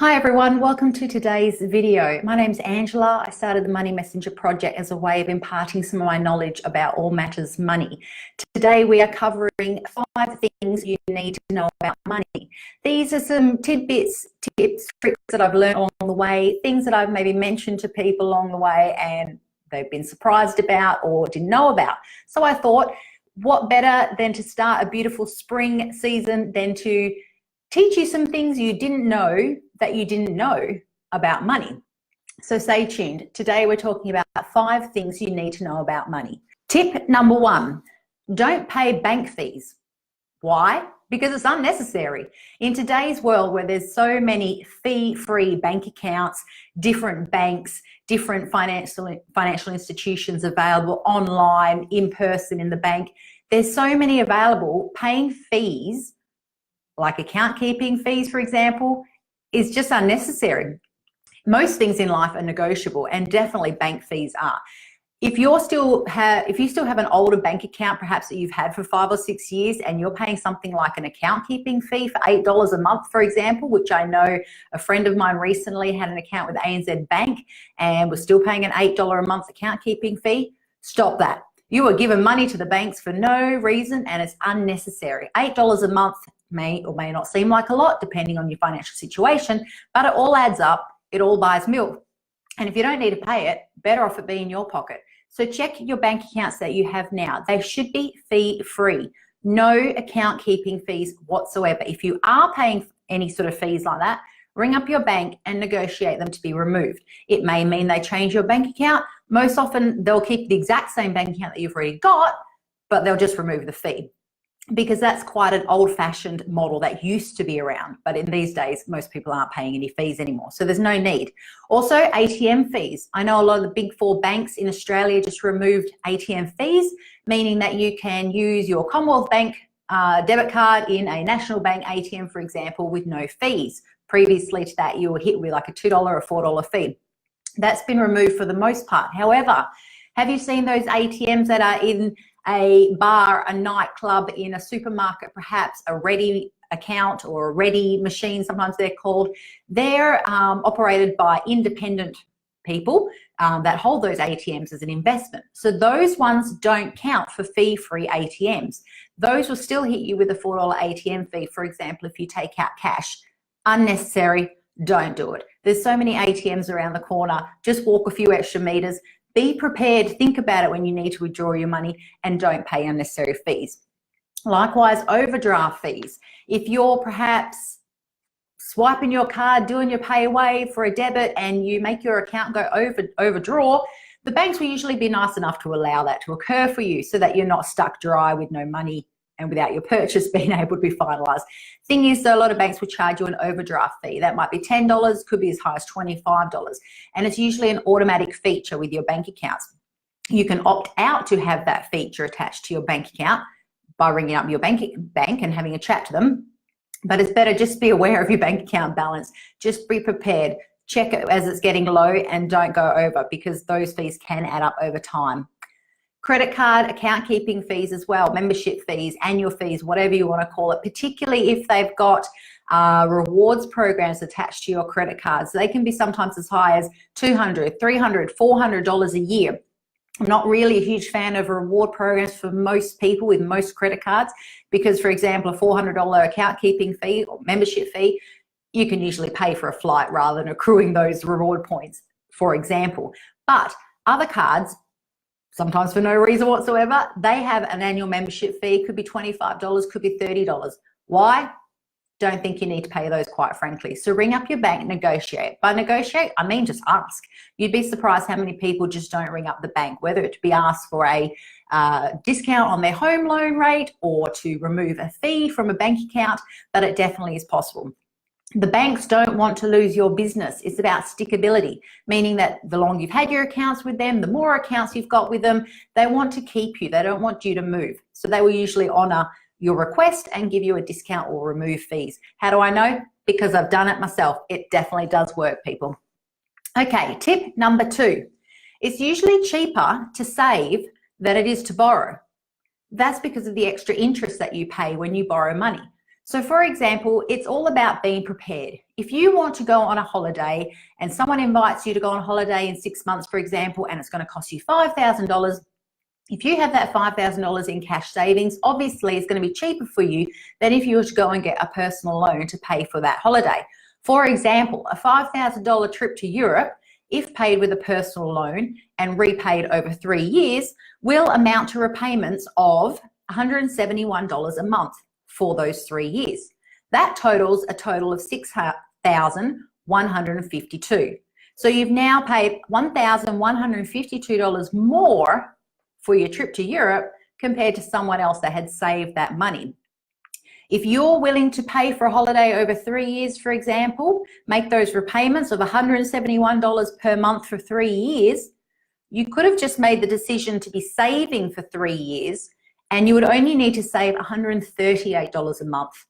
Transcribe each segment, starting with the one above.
Hi everyone, welcome to today's video. My name's Angela. I started the Money Messenger project as a way of imparting some of my knowledge about all matters money. Today we are covering 5 things you need to know about money. These are some tidbits, tips, tricks that I've learned along the way, things that I've maybe mentioned to people along the way and they've been surprised about or didn't know about. So I thought, what better than to start a beautiful spring season than to teach you some things you didn't know that you didn't know about money. So stay tuned. Today we're talking about 5 things you need to know about money. Tip number 1, don't pay bank fees. Why? Because it's unnecessary. In today's world where there's so many fee-free bank accounts, different banks, different financial institutions available online, in person in the bank, there's so many available. Paying fees, like account keeping fees, for example, is just unnecessary. Most things in life are negotiable, and definitely bank fees are. If you still have an older bank account, perhaps that you've had for 5 or 6 years, and you're paying something like an account keeping fee for $8 a month, for example, which I know a friend of mine recently had an account with ANZ Bank and was still paying an $8 a month account keeping fee, stop that. You are giving money to the banks for no reason, and it's unnecessary. $8 a month may or may not seem like a lot depending on your financial situation, but it all adds up. It all buys milk. And if you don't need to pay it, better off it be in your pocket. So check your bank accounts that you have now. They should be fee-free. No account keeping fees whatsoever. If you are paying any sort of fees like that, ring up your bank and negotiate them to be removed. It may mean they change your bank account. Most often they'll keep the exact same bank account that you've already got, but they'll just remove the fee, because that's quite an old-fashioned model that used to be around. But in these days, most people aren't paying any fees anymore, so there's no need. Also, ATM fees. I know a lot of the big 4 banks in Australia just removed ATM fees, meaning that you can use your Commonwealth Bank debit card in a National Bank ATM, for example, with no fees. Previously to that, you were hit with like a $2 or $4 fee. That's been removed for the most part. However, have you seen those ATMs that are in a bar, a nightclub, in a supermarket, perhaps a Ready account or a Ready machine, sometimes they're called? They're operated by independent people that hold those ATMs as an investment. So those ones don't count for fee-free ATMs. Those will still hit you with a $4 ATM fee, for example, if you take out cash. Unnecessary, don't do it. There's so many ATMs around the corner. Just walk a few extra meters. Be prepared, think about it when you need to withdraw your money, and don't pay unnecessary fees. Likewise, overdraft fees. If you're perhaps swiping your card, doing your pay away for a debit, and you make your account go overdraw, the banks will usually be nice enough to allow that to occur for you so that you're not stuck dry with no money and without your purchase being able to be finalized. Thing is, though, a lot of banks will charge you an overdraft fee. That might be $10, could be as high as $25. And it's usually an automatic feature with your bank accounts. You can opt out to have that feature attached to your bank account by ringing up your bank and having a chat to them. But it's better just be aware of your bank account balance. Just be prepared. Check it as it's getting low and don't go over, because those fees can add up over time. Credit card, account keeping fees as well, membership fees, annual fees, whatever you want to call it, particularly if they've got rewards programs attached to your credit cards. They can be sometimes as high as $200, $300, $400 a year. I'm not really a huge fan of reward programs for most people with most credit cards, because, for example, a $400 account keeping fee or membership fee, you can usually pay for a flight rather than accruing those reward points, for example. But other cards, sometimes for no reason whatsoever, they have an annual membership fee. Could be $25, could be $30. Why? Don't think you need to pay those, quite frankly. So ring up your bank, negotiate. By negotiate, I mean just ask. You'd be surprised how many people just don't ring up the bank, whether it be asked for a discount on their home loan rate or to remove a fee from a bank account, but it definitely is possible. The banks don't want to lose your business. It's about stickability, meaning that the longer you've had your accounts with them, the more accounts you've got with them, they want to keep you. They don't want you to move. So they will usually honor your request and give you a discount or remove fees. How do I know? Because I've done it myself. It definitely does work, people. Okay, tip number 2. It's usually cheaper to save than it is to borrow. That's because of the extra interest that you pay when you borrow money. So for example, it's all about being prepared. If you want to go on a holiday and someone invites you to go on holiday in 6 months, for example, and it's going to cost you $5,000, if you have that $5,000 in cash savings, obviously it's going to be cheaper for you than if you were to go and get a personal loan to pay for that holiday. For example, a $5,000 trip to Europe, if paid with a personal loan and repaid over 3 years, will amount to repayments of $171 a month for those 3 years. That totals a total of $6,152. So you've now paid $1,152 more for your trip to Europe compared to someone else that had saved that money. If you're willing to pay for a holiday over 3 years, for example, make those repayments of $171 per month for 3 years, you could have just made the decision to be saving for 3 years, and you would only need to save $138 a month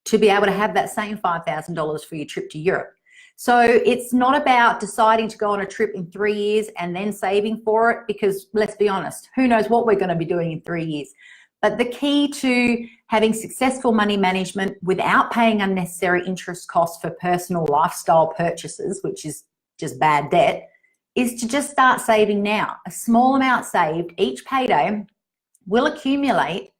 to be able to have that same $5,000 for your trip to Europe. So it's not about deciding to go on a trip in 3 years and then saving for it, because let's be honest, who knows what we're going to be doing in 3 years. But the key to having successful money management without paying unnecessary interest costs for personal lifestyle purchases, which is just bad debt, is to just start saving now. A small amount saved each payday will accumulate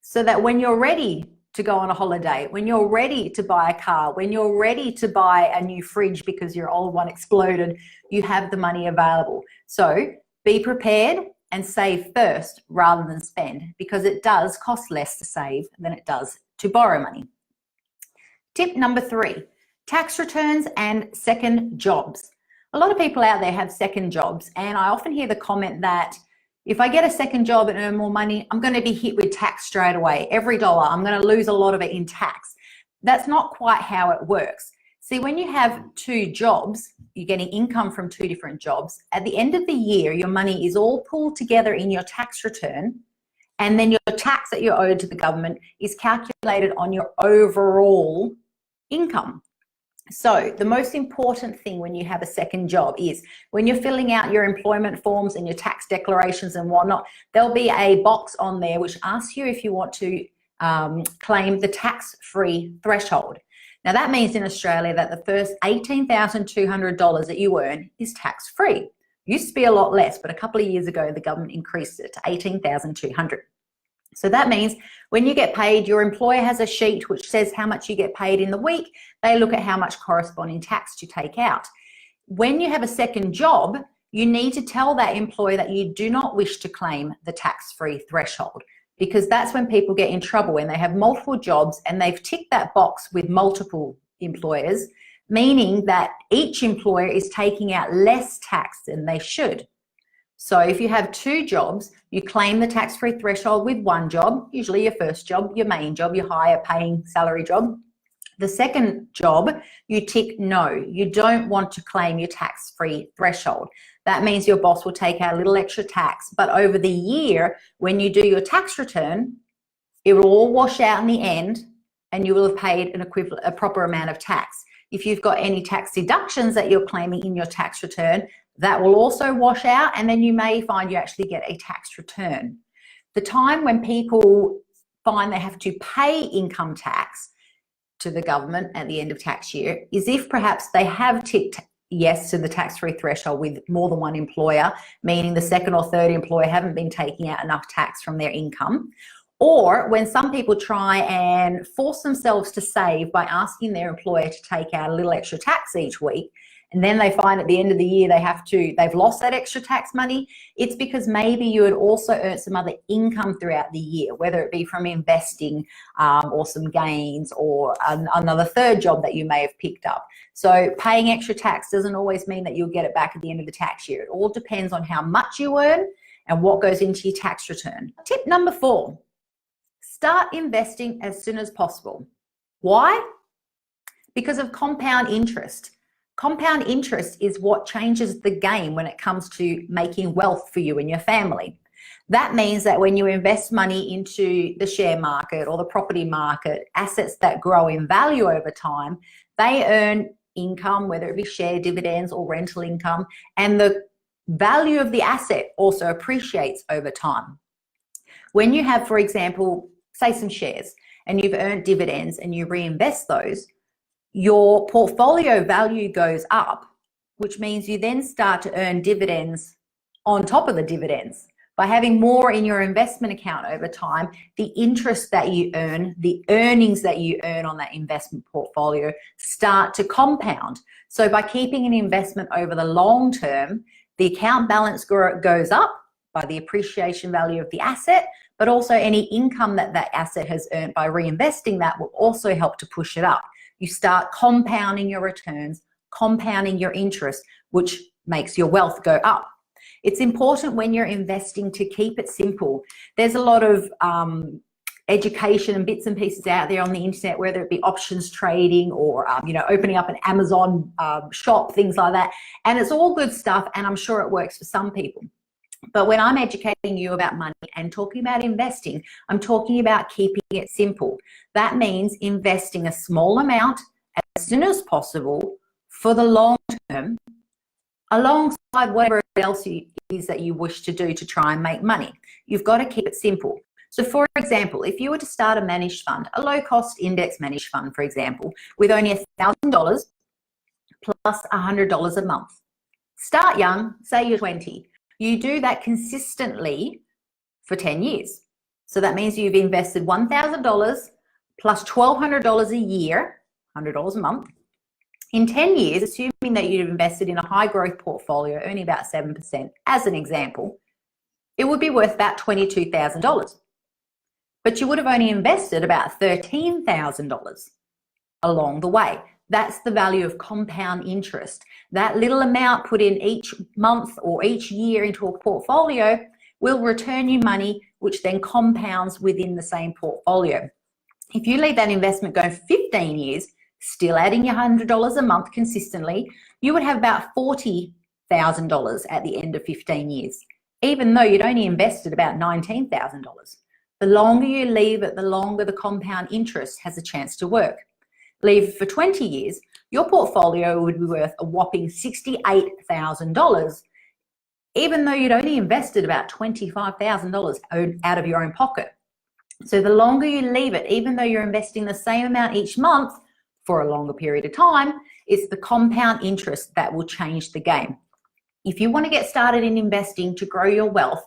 so that when you're ready to go on a holiday, when you're ready to buy a car, when you're ready to buy a new fridge because your old one exploded, you have the money available. So be prepared and save first rather than spend, because it does cost less to save than it does to borrow money. Tip number 3, tax returns and second jobs. A lot of people out there have second jobs, and I often hear the comment that if I get a second job and earn more money, I'm going to be hit with tax straight away. Every dollar, I'm going to lose a lot of it in tax. That's not quite how it works. See, when you have 2 jobs, you're getting income from 2 different jobs. At the end of the year, your money is all pulled together in your tax return, and then your tax that you're owed to the government is calculated on your overall income. So the most important thing when you have a second job is when you're filling out your employment forms and your tax declarations and whatnot, there'll be a box on there which asks you if you want to claim the tax-free threshold. Now that means in Australia that the first $18,200 that you earn is tax-free. Used to be a lot less, but a couple of years ago the government increased it to $18,200. So that means when you get paid, your employer has a sheet which says how much you get paid in the week. They look at how much corresponding tax to take out. When you have a second job, you need to tell that employer that you do not wish to claim the tax-free threshold, because that's when people get in trouble, when they have multiple jobs and they've ticked that box with multiple employers, meaning that each employer is taking out less tax than they should. So if you have 2 jobs, you claim the tax-free threshold with one job, usually your first job, your main job, your higher paying salary job. The second job, you tick no, you don't want to claim your tax-free threshold. That means your boss will take out a little extra tax, but over the year, when you do your tax return, it will all wash out in the end and you will have paid a proper amount of tax. If you've got any tax deductions that you're claiming in your tax return, that will also wash out, and then you may find you actually get a tax return. The time when people find they have to pay income tax to the government at the end of tax year is if perhaps they have ticked yes to the tax-free threshold with more than one employer, meaning the second or third employer haven't been taking out enough tax from their income, or when some people try and force themselves to save by asking their employer to take out a little extra tax each week, and then they find at the end of the year they've lost that extra tax money. It's because maybe you had also earned some other income throughout the year, whether it be from investing or some gains or another third job that you may have picked up. So paying extra tax doesn't always mean that you'll get it back at the end of the tax year. It all depends on how much you earn and what goes into your tax return. Tip number 4, start investing as soon as possible. Why? Because of compound interest. Compound interest is what changes the game when it comes to making wealth for you and your family. That means that when you invest money into the share market or the property market, assets that grow in value over time, they earn income, whether it be share dividends or rental income, and the value of the asset also appreciates over time. When you have, for example, say some shares, and you've earned dividends and you reinvest those, your portfolio value goes up, which means you then start to earn dividends on top of the dividends. By having more in your investment account over time, the interest that you earn, the earnings that you earn on that investment portfolio start to compound. So by keeping an investment over the long term, the account balance goes up by the appreciation value of the asset, but also any income that that asset has earned by reinvesting that will also help to push it up. You start compounding your returns, compounding your interest, which makes your wealth go up. It's important when you're investing to keep it simple. There's a lot of education and bits and pieces out there on the internet, whether it be options trading or opening up an Amazon shop, things like that. And it's all good stuff, and I'm sure it works for some people. But when I'm educating you about money and talking about investing, I'm talking about keeping it simple. That means investing a small amount as soon as possible for the long term, alongside whatever else it is that you wish to do to try and make money. You've got to keep it simple. So for example, if you were to start a managed fund, a low-cost index managed fund, for example, with only $1,000 plus $100 a month. Start young, say you're 20. You do that consistently for 10 years. So that means you've invested $1,000 plus $1,200 a year, $100 a month. In 10 years, assuming that you've invested in a high growth portfolio, earning about 7%, as an example, it would be worth about $22,000. But you would have only invested about $13,000 along the way. That's the value of compound interest. That little amount put in each month or each year into a portfolio will return you money, which then compounds within the same portfolio. If you leave that investment going for 15 years, still adding your $100 a month consistently, you would have about $40,000 at the end of 15 years, even though you'd only invested about $19,000. The longer you leave it, the longer the compound interest has a chance to work. Leave it for 20 years, your portfolio would be worth a whopping $68,000, even though you'd only invested about $25,000 out of your own pocket. So the longer you leave it, even though you're investing the same amount each month for a longer period of time, it's the compound interest that will change the game. If you want to get started in investing to grow your wealth,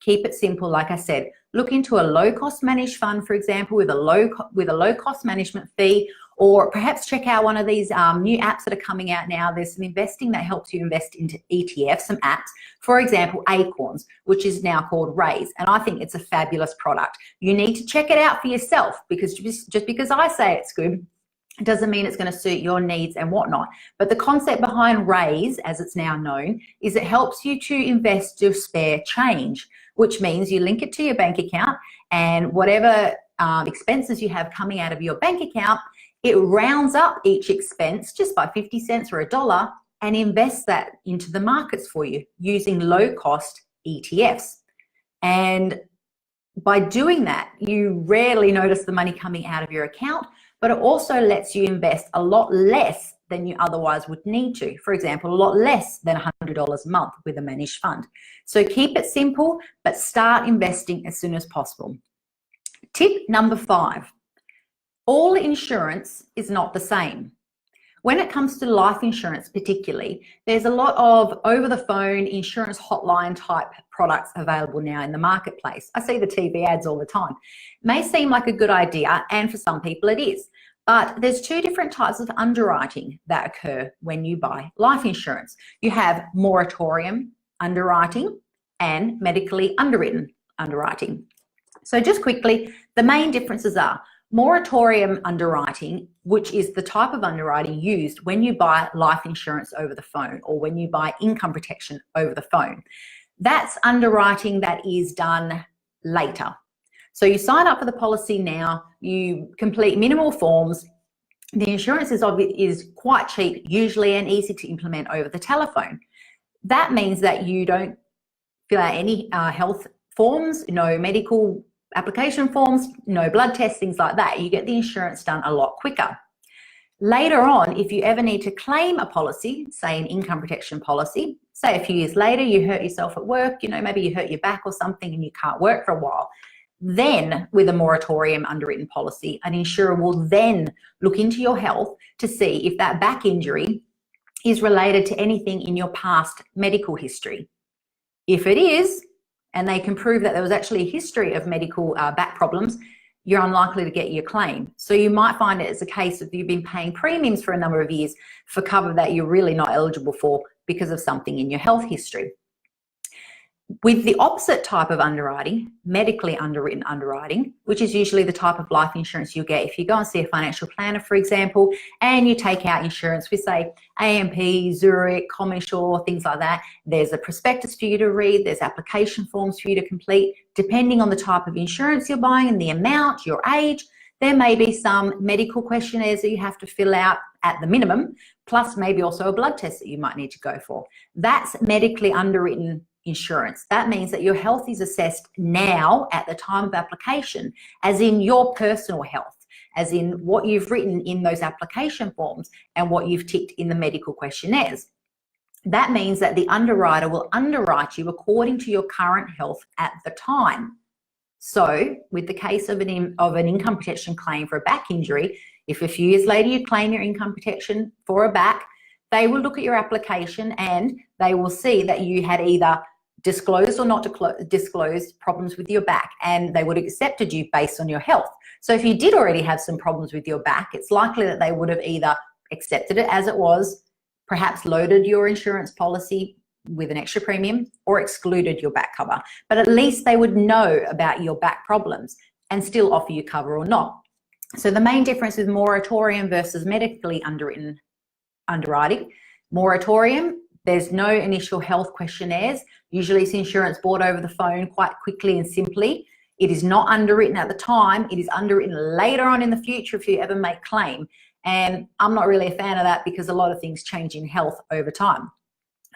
keep it simple. Like I said, look into a low-cost managed fund, for example, with a low-cost management fee, or perhaps check out one of these new apps that are coming out now. There's some investing that helps you invest into ETFs, some apps. For example, Acorns, which is now called Raise, and I think it's a fabulous product. You need to check it out for yourself, because just because I say it's good, it doesn't mean it's going to suit your needs and whatnot. But the concept behind Raise, as it's now known, is it helps you to invest your spare change, which means you link it to your bank account, and whatever expenses you have coming out of your bank account, it rounds up each expense just by 50 cents or $1 and invests that into the markets for you using low-cost ETFs. And by doing that, you rarely notice the money coming out of your account, but it also lets you invest a lot less than you otherwise would need to. For example, a lot less than $100 a month with a managed fund. So keep it simple, but start investing as soon as possible. Tip number 5, all insurance is not the same. When it comes to life insurance particularly, there's a lot of over-the-phone insurance hotline type products available now in the marketplace. I see the TV ads all the time. It may seem like a good idea, and for some people it is, but there's 2 different types of underwriting that occur when you buy life insurance. You have moratorium underwriting and medically underwritten underwriting. So just quickly, the main differences are moratorium underwriting, which is the type of underwriting used when you buy life insurance over the phone or when you buy income protection over the phone. That's underwriting that is done later. So you sign up for the policy now, you complete minimal forms. The insurance is quite cheap usually and easy to implement over the telephone. That means that you don't fill out any health forms, no medical application forms, no blood tests, things like that. You get the insurance done a lot quicker. Later on, if you ever need to claim a policy, say an income protection policy, say a few years later you hurt yourself at work, maybe you hurt your back or something and you can't work for a while, Then with a moratorium underwritten policy, an insurer will then look into your health to see if that back injury is related to anything in your past medical history. If it is, and they can prove that there was actually a history of medical back problems, you're unlikely to get your claim. So you might find it as a case of you've been paying premiums for a number of years for cover that you're really not eligible for because of something in your health history. With the opposite type of underwriting, medically underwritten underwriting, which is usually the type of life insurance you'll get if you go and see a financial planner, for example, and you take out insurance with, say, AMP, Zurich, CommInsure, things like that. There's a prospectus for you to read, there's application forms for you to complete. Depending on the type of insurance you're buying and the amount, your age, there may be some medical questionnaires that you have to fill out at the minimum, plus maybe also a blood test that you might need to go for. That's medically underwritten insurance. That means that your health is assessed now at the time of application, as in your personal health, as in what you've written in those application forms and what you've ticked in the medical questionnaires. That means that the underwriter will underwrite you according to your current health at the time. So with the case of an income protection claim for a back injury, if a few years later you claim your income protection for a back, they will look at your application and they will see that you had either disclosed or not disclosed problems with your back, and they would have accepted you based on your health. So if you did already have some problems with your back, it's likely that they would have either accepted it as it was, perhaps loaded your insurance policy with an extra premium, or excluded your back cover. But at least they would know about your back problems and still offer you cover or not. So the main difference with moratorium versus medically underwritten underwriting: moratorium, there's no initial health questionnaires. Usually it's insurance bought over the phone quite quickly and simply. It is not underwritten at the time. It is underwritten later on in the future if you ever make claim. And I'm not really a fan of that because a lot of things change in health over time.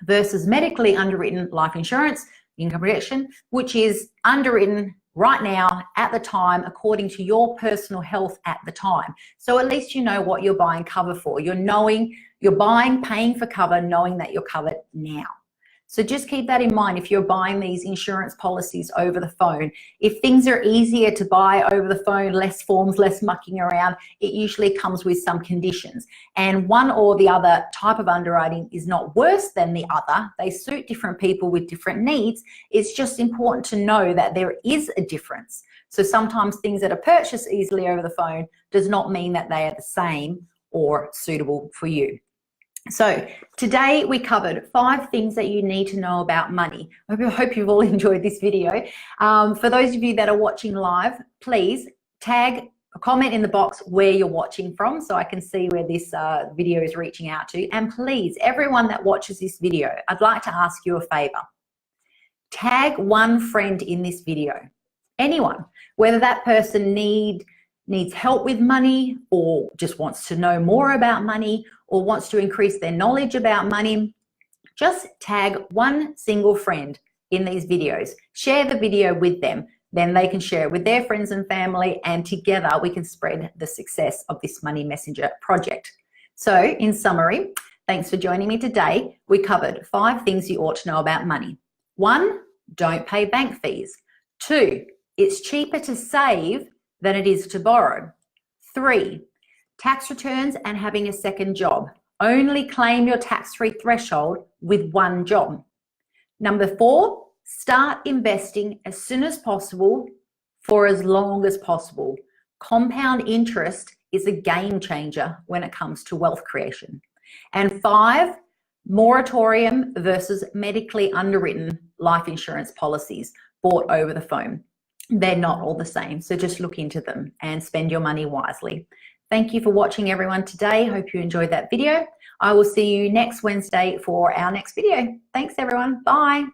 Versus medically underwritten life insurance, income protection, which is underwritten right now at the time according to your personal health at the time. So at least you know what you're buying cover for. You're paying for cover, knowing that you're covered now. So just keep that in mind if you're buying these insurance policies over the phone. If things are easier to buy over the phone, less forms, less mucking around, it usually comes with some conditions. And one or the other type of underwriting is not worse than the other. They suit different people with different needs. It's just important to know that there is a difference. So sometimes things that are purchased easily over the phone does not mean that they are the same or suitable for you. So today we covered 5 things that you need to know about money. I hope you've all enjoyed this video. For those of you that are watching live, please tag a comment in the box where you're watching from so I can see where this video is reaching out to. And please, everyone that watches this video, I'd like to ask you a favor. Tag one friend in this video, anyone, whether that person needs help with money or just wants to know more about money or wants to increase their knowledge about money. Just tag one single friend in these videos. Share the video with them. Then they can share it with their friends and family, and together we can spread the success of this Money Messenger project. So in summary, thanks for joining me today. We covered 5 things you ought to know about money. 1, don't pay bank fees. 2, it's cheaper to save than it is to borrow. 3, tax returns and having a second job. Only claim your tax-free threshold with 1 job. Number 4, start investing as soon as possible for as long as possible. Compound interest is a game changer when it comes to wealth creation. And 5, moratorium versus medically underwritten life insurance policies bought over the phone. They're not all the same, so just look into them and spend your money wisely. Thank you for watching everyone today. Hope you enjoyed that video. I will see you next Wednesday for our next video. Thanks everyone. Bye.